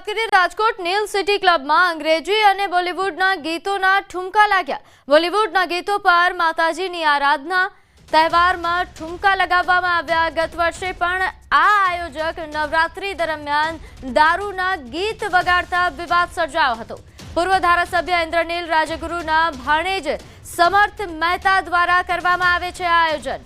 કરીએ રાજકોટ नील city club में अंग्रेजी और बॉलीवुडना गीतों ठुमका लाग्या। बॉलीवुडना गीतों पर माताजीनी आराधना तहेवार में ठुमका लगाववामां आव्या। गत वर्षे पण आ आयोजक नवरात्रि दरमियान दारूना गीत वगाड़ता विवाद सर्जायो हतो। पूर्व धारासभ्य इंद्रनील राजगुरुना भाणेज समर्थ मेहता द्वारा करवामां आवे छे आ आयोजन।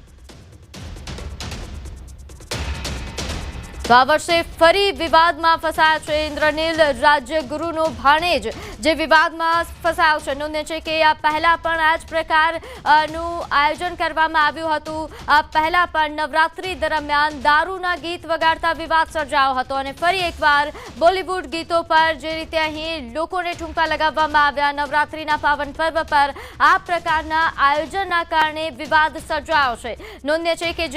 तो आ वर्षे फरी विवाद में फसाया है इंद्रनील राजगुरुनो भाणेज जे विवाद में फसायो छे। नोंधनीय छे के आ पहला पण आ ज प्रकारनु आयोजन करवामां आव्युं हतुं। आ पहला पण नवरात्रि दरमियान दारूना गीत वगाड़ता विवाद सर्जायो हतो अने फरी एकवार बॉलीवुड गीतों पर जे रीते अहीं लोकोने ठुमका लगाववामां आव्या नवरात्रिना पावन पर्व पर आ प्रकारना आयोजनना कारणे विवाद सर्जायो छे। नोंधनीय छे के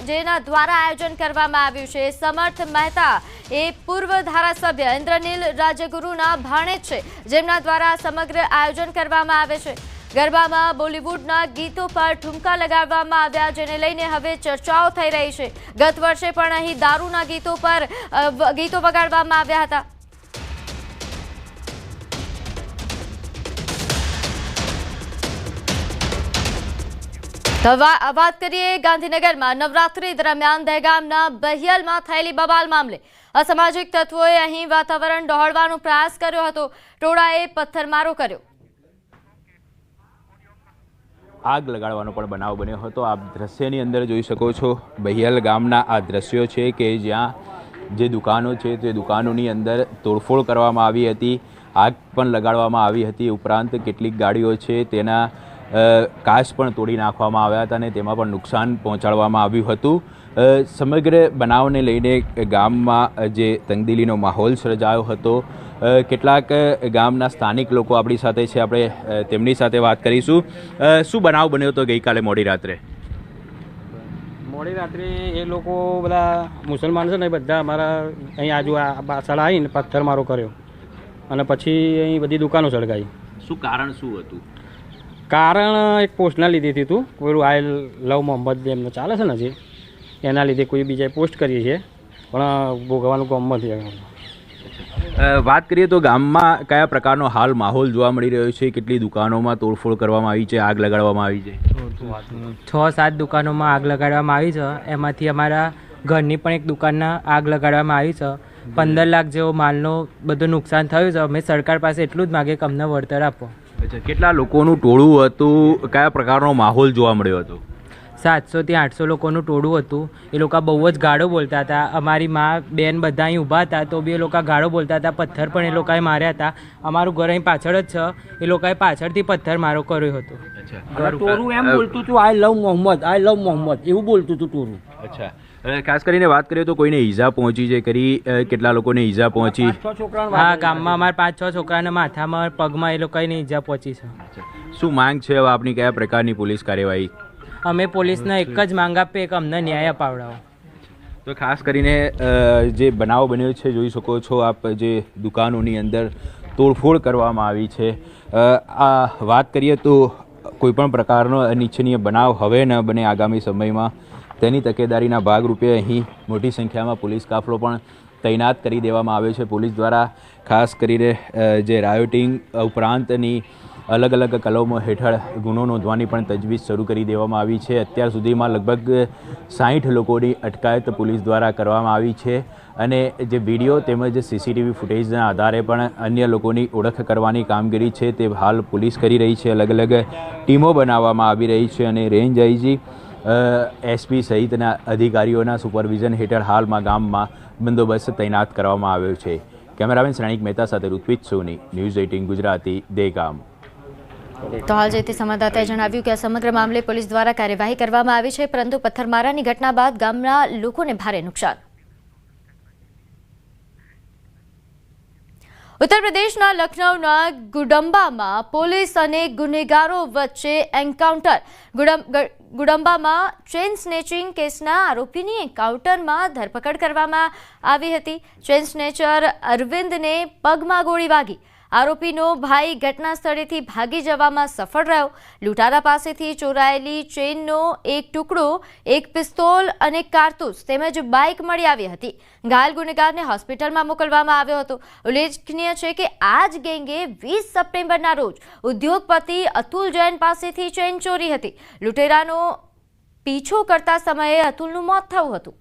जेना द्वारा आयोजन करवामां आव्युं छे समर्थ मेहता ए पूर्व धारासभ्य इंद्रनील राजगुरुना भाणेज छे जेमना द्वारा समग्र आयोजन करवामां आवे छे। गरबामां बॉलीवुडना गीतों पर ठुमका लगाववामां आव्या जेने लईने हवे चर्चाओ थई रही छे। गत वर्षे पण अहीं दारूना गीतों पर गीतो वगाड़वामां आव्या हता। बात करिए गांधीनगर में नवरात्रि दरमियान दहेगामना बहियल में थयेली बवाल मामले असामाजिक तत्वोए अहीं वातावरण डहोळવાનો प्रयास कर्यो हतो। टोळाए पत्थरमारो कर्यो। आग लगाड़વાનો पण बनाव बन्यो हतो। आप दृश्यनी अंदर जोई शको छो बहियल गामना आ दृश्यो छे के ज्यां जे दुकानो छे ते दुकानोनी अंदर तोड़फोड़ करवामां आवी हती। आग पण लगाड़वामां आवी हती। उपरांत केटलीक गाड़ीओ छे तेना काच पण तोड़ी नाखवामां आव्या हता अने तेमां पण नुकसान पहोंचाडवामां आव्युं हतुं। समग्र बनावने लईने गाममां जे तंगदिलीनो माहोल सर्जायो हतो। કેટલાક ગામના સ્થાનિક લોકો આપણી સાથે છે, આપણે તેમની સાથે વાત કરીશું। શું બનાવ બન્યો હતો ગઈકાલે મોડી રાત્રે? મોડી રાત્રે એ લોકો બધા મુસલમાન છે ને બધા અમારા અહીં આજુ પાછળ આવીને પથ્થરમારો કર્યો અને પછી અહીં બધી દુકાનો સળગાવી। શું કારણ શું હતું? કારણ એક પોસ્ટના લીધેથી હતું કોઈનું આઈ લવ મોહમ્મદ એમને ચાલે છે ને જે એના લીધે કોઈ બીજાએ પોસ્ટ કરી છે પણ ભોગવવાનું ગામમાં થયું। વાત કરીએ તો ગામમાં કયા પ્રકારનો હાલ માહોલ જોવા મળી રહ્યો છે? કેટલી દુકાનોમાં તોડફોડ કરવામાં આવી છે, આગ લગાડવામાં આવી છે? 6-7 દુકાનોમાં આગ લગાડવામાં આવી છે। એમાંથી અમારા ઘરની પણ એક દુકાનના આગ લગાડવામાં આવી છે। 15 લાખ જેવો માલનો બધું નુકસાન થયું છે। અમે સરકાર પાસે એટલું જ માગે કે અમને વળતર આપો। અચ્છા, કેટલા લોકોનું ટોળું હતું? કયા પ્રકારનો માહોલ જોવા મળ્યો હતો? 700 થી 800 લોકોનું ટોળું હતું। એ લોકો બહુ જ ગાળો બોલતા હતા। અમારી મા બેન બધા અહીં ઊભા હતા તો બી એ લોકો ગાળો બોલતા હતા। પથ્થર પણ એ લોકોએ માર્યા હતા। અમારું ઘર અહીં પાછળ જ છે। એ લોકોએ પાછળથી પથ્થર મારો કર્યો હતો। ટોરું એમ બોલતું હતું આઈ લવ મોહમ્મદ એવું બોલતું હતું ટોરું। અચ્છા, ખાસ કરીને વાત કરીએ તો કોઈને ઈજા પહોંચી છે ખરી? કેટલા લોકોને ઈજા પહોંચી? હા, ગામમાં અમારા 5-6 છોકરાના માથામાં પગમાં એ લોકોને ઈજા પહોંચી છે। શું માંગ છે હવે આપની? કયા પ્રકારની પોલીસ કાર્યવાહી? અમે પોલીસને એક જ માંગ આપીએ કે અમને ન્યાય અપાવડાવો। તો ખાસ કરીને જે બનાવ બન્યો છે જોઈ શકો છો આપ, જે દુકાનોની અંદર તોડફોડ કરવામાં આવી છે। આ વાત કરીએ તો કોઈપણ પ્રકારનો અનિચ્છનીય બનાવ હવે ન બને આગામી સમયમાં તેની તકેદારીના ભાગરૂપે અહીં મોટી સંખ્યામાં પોલીસ કાફલો પણ તૈનાત કરી દેવામાં આવ્યો છે। પોલીસ દ્વારા ખાસ કરીને જે રાયોટિંગ ઉપરાંતની अलग अलग कलमों हेठळ गुनो नोंधवानी पण तजवीज शरू करी देवामां आवी छे। अत्यार सुधीमां लगभग 60 लोकोनी अटकायत पुलिस द्वारा करवामां आवी छे अने जे विडियो तेमज सीसीटीवी फूटेजना आधारे पण अन्य लोकोनी ओळख करवानी कामगीरी छे ते हाल पुलिस करी रही छे। अलग अलग टीमों बनाववामां आवी रही छे अने रेंज आईजी एसपी सहितना अधिकारीओना सुपरविजन हेठळ हालमां गाममां बंदोबस्त तैनात करवामां આવ્યો છે। કેમેરામેન શ્રેણિક મહેતા સાથે ઋત્વિજ સોની, ન્યૂઝ 18 ગુજરાતી, દેગામ। तो हाल जयती संवाददाताए जणाव्युं के समग्र मामले पुलिस द्वारा कार्यवाही करवामां आवी छे, परंतु पत्थरमारानी घटना बाद गामना लोकोने भारे नुकसान। उत्तर प्रदेशना लखनऊना गुडम्बामां पोलीस अने गुનેગારો वच्चे एन्काउंटर। गुडम्बामां चेन स्नेचिंग केसना आरोपीनी एन्काउंटरमां धरपकड़ करवामां आवी हती। चेन स्नेचर अरविंदने पगमां गोળી વાગી। આરોપીનો ભાઈ ઘટના સ્થળેથી ભાગી જવામાં સફળ રહ્યો. લૂંટારા પાસેથી ચોરાયેલી ચેઇનનો એક ટુકડો, એક પિસ્તોલ અને કારતૂસ તેમજ બાઇક મળી આવી હતી. ઘાયલ ગુનેગારને હોસ્પિટલમાં મોકલવામાં આવ્યો હતો. ઉલ્લેખનીય છે કે આ જ ગેંગે 20 સપ્ટેમ્બરના રોજ ઉદ્યોગપતિ અતુલ જૈન પાસેથી ચેઇન ચોરી હતી. લૂંટેરાનો પીછો કરતા સમયે અતુલનું મોત થયું હતું.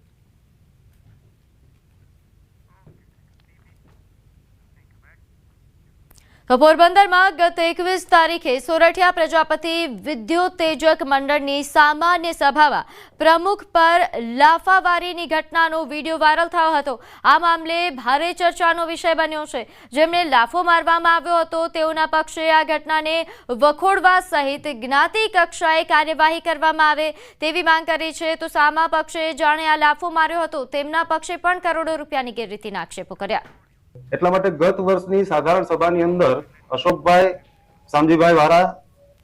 તો પોરબંદરમાં ગત 21 તારીખે સોરઠિયા પ્રજાપતિ વિદ્યુતેજક મંડળની સામાન્ય સભામાં પ્રમુખ પર લાફાવારીની ઘટનાનો વિડીયો વાયરલ થયો હતો. આ મામલે ભારે ચર્ચાનો વિષય બન્યો છે. જેમને લાફો મારવામાં આવ્યો હતો તેઓના પક્ષે આ ઘટનાને વખોડવા સહિત જ્ઞાતિ કક્ષાએ કાર્યવાહી કરવામાં આવે તેવી માંગ કરી છે. તો સામા પક્ષે જાણે આ લાફો માર્યો હતો તેમના પક્ષે પણ કરોડો રૂપિયાની ગેરરીતિના આક્ષેપો કર્યા. એટલા માટે ગત વર્ષની સાધારણ સભાની અંદર અશોકભાઈ શામજીભાઈ વારા,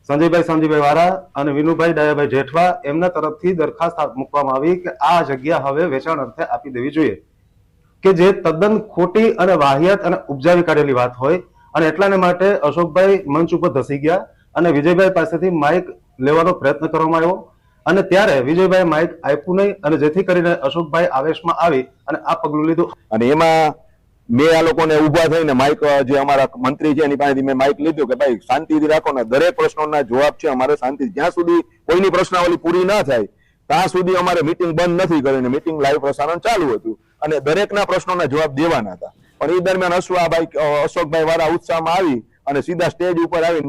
સંજયભાઈ વારા અને વિનુભાઈ ડાયાભાઈ જેઠવા એમના તરફથી દરખાસ્ત મૂકવામાં આવી કે આ જગ્યા હવે વેચાણ અર્થે આપી દેવી જોઈએ, કે જે તદ્દન ખોટી અને વાહિયાત અને ઉપજાવી કાઢેલી વાત હોય. અને એટલાને માટે અશોકભાઈ મંચ ઉપર ધસી ગયા અને વિજયભાઈ પાસેથી માઇક લેવાનો પ્રયત્ન કરવામાં આવ્યો. અને ત્યારે વિજયભાઈ માઇક આપ્યું નહીં અને જેથી કરીને અશોકભાઈ આવેશમાં આવી અને આ પગલું લીધું. અને એમાં મેં આ લોકોને ઉભા થઈને માઇક, જે અમારા મંત્રી છે એની પાસેથી મેં માઇક લીધું કે ભાઈ શાંતિથી રાખો ને, દરેક પ્રશ્નોના જવાબ છે અમારે શાંતિ, જ્યાં સુધી કોઈની પ્રશ્નાવલી પૂરી ના થાય ત્યાં સુધી અમારે મીટિંગ બંધ નથી કરીને મીટિંગ લાઈવ પ્રસારણ ચાલુ હતું અને દરેકના પ્રશ્નોના જવાબ દેવાના હતા. પણ એ દરમિયાન અશોકભાઈ વાળા ઉત્સાહમાં આવી અને સીધા સ્ટેજ ઉપર આવીને